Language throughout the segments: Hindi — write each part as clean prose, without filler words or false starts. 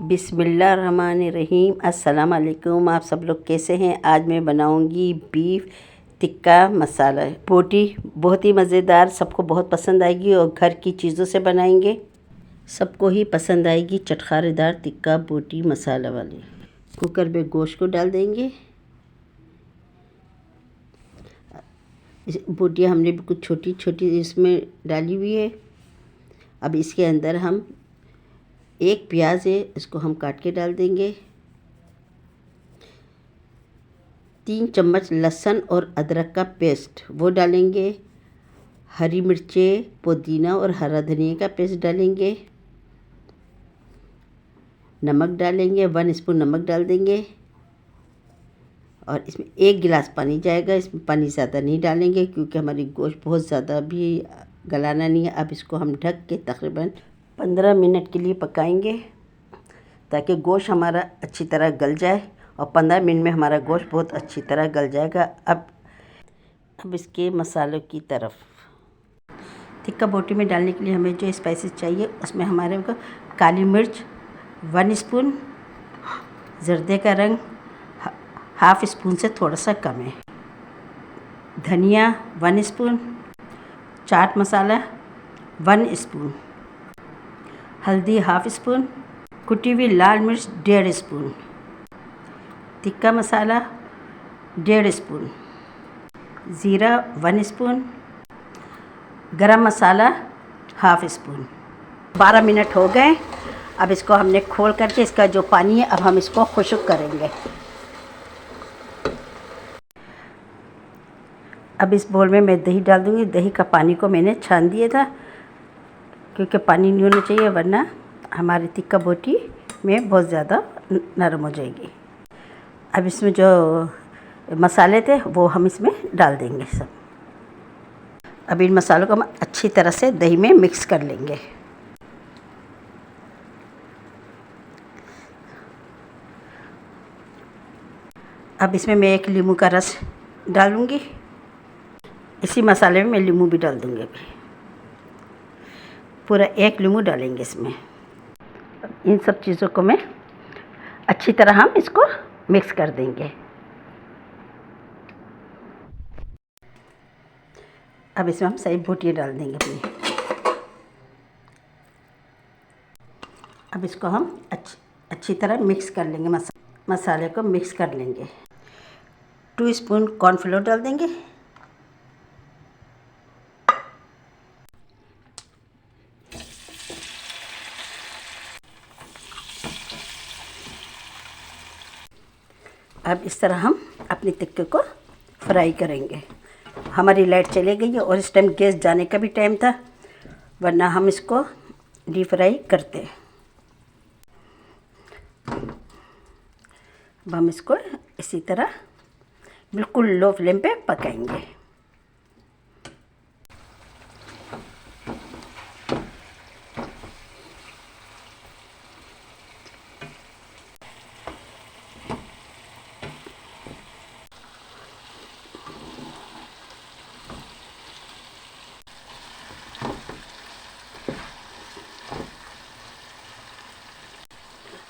बिस्मिल्लाहिर्रहमानिर्रहीम। अस्सलाम वालेकुम। आप सब लोग कैसे हैं? आज मैं बनाऊंगी बीफ टिक्का मसाला बोटी। बहुत ही मज़ेदार, सबको बहुत पसंद आएगी और घर की चीज़ों से बनाएंगे, सबको ही पसंद आएगी। चटखारेदार टिक्का बोटी मसाला वाली। कुकर में गोश्त को डाल देंगे। बोटियाँ हमने कुछ छोटी छोटी इसमें डाली हुई है। अब इसके अंदर हम एक प्याज है, इसको हम काट के डाल देंगे। 3 चम्मच लहसुन और अदरक का पेस्ट वो डालेंगे। हरी मिर्चें, पुदीना और हरा धनिया का पेस्ट डालेंगे। नमक डालेंगे, 1 स्पून नमक डाल देंगे और इसमें 1 गिलास पानी जाएगा। इसमें पानी ज़्यादा नहीं डालेंगे क्योंकि हमारी गोश्त बहुत ज़्यादा भी गलाना नहीं है। अब इसको हम ढक के तकरीबन 15 मिनट के लिए पकाएंगे ताकि गोश्त हमारा अच्छी तरह गल जाए और 15 मिनट में हमारा गोश्त बहुत अच्छी तरह गल जाएगा। अब इसके मसालों की तरफ टिक्का बोटी में डालने के लिए हमें जो स्पाइसेस चाहिए उसमें हमारे को काली मिर्च 1 स्पून, जर्दे का रंग हाफ स्पून से थोड़ा सा कम है, धनिया 1 स्पून, चाट मसाला 1 स्पून, हल्दी हाफ स्पून, कुटी हुई लाल मिर्च 1.5 स्पून, टिक्का मसाला 1.5 स्पून, ज़ीरा 1 स्पून, गरम मसाला हाफ स्पून। 12 मिनट हो गए। अब इसको हमने खोल करके इसका जो पानी है अब हम इसको खुश्क करेंगे। अब इस बोल में मैं दही डाल दूँगी। दही का पानी को मैंने छान दिया था क्योंकि पानी नहीं होना चाहिए वरना हमारी टिक्का बोटी में बहुत ज़्यादा नरम हो जाएगी। अब इसमें जो मसाले थे वो हम इसमें डाल देंगे सब। अब इन मसालों को हम अच्छी तरह से दही में मिक्स कर लेंगे। अब इसमें मैं 1 नींबू का रस डालूँगी। इसी मसाले में मैं नींबू भी डाल दूँगी। अभी पूरा 1 नींबू डालेंगे इसमें। इन सब चीज़ों को मैं अच्छी तरह हम इसको मिक्स कर देंगे। अब इसमें हम सारी बोटियाँ डाल देंगे अपनी। अब इसको हम अच्छी तरह मिक्स कर लेंगे। मसाले को मिक्स कर लेंगे। 2 स्पून कॉर्नफ्लोर डाल देंगे। अब इस तरह हम अपने टिक्के को फ्राई करेंगे। हमारी लाइट चली गई है और इस टाइम गैस जाने का भी टाइम था वरना हम इसको डीप फ्राई करते। अब हम इसको इसी तरह बिल्कुल लो फ्लेम पे पकाएंगे।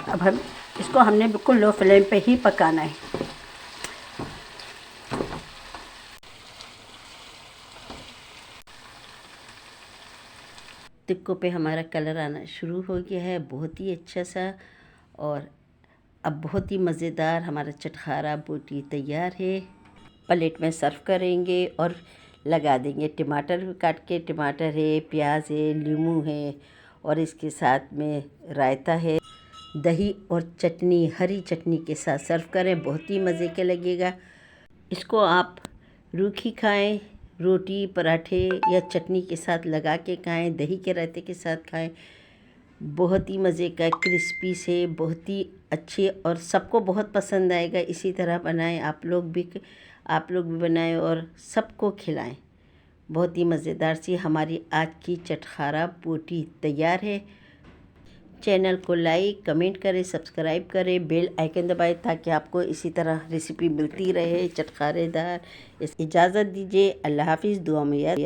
अब हम इसको हमने बिल्कुल लो फ्लेम पे ही पकाना है। टिक्कों पे हमारा कलर आना शुरू हो गया है, बहुत ही अच्छा सा। और अब बहुत ही मज़ेदार हमारा चटखारा बोटी तैयार है। प्लेट में सर्व करेंगे और लगा देंगे। टमाटर भी काट के, टमाटर है, प्याज है, नींबू है और इसके साथ में रायता है। दही और चटनी, हरी चटनी के साथ सर्व करें, बहुत ही मज़े के लगेगा। इसको आप रूखी खाएं, रोटी पराठे या चटनी के साथ लगा के खाएं, दही के रायते के साथ खाएं। बहुत ही मज़े का, क्रिस्पी से, बहुत ही अच्छे और सबको बहुत पसंद आएगा। इसी तरह बनाएं आप लोग भी बनाएं और सबको खिलाएं। बहुत ही मज़ेदार सी हमारी आज की चटखारा बोटी तैयार है। चैनल को लाइक, कमेंट करें, सब्सक्राइब करें, बेल आइकन दबाएं ताकि आपको इसी तरह रेसिपी मिलती रहे चटखारेदार। इजाज़त दीजिए। अल्लाह हाफ़िज़। दुआ में याद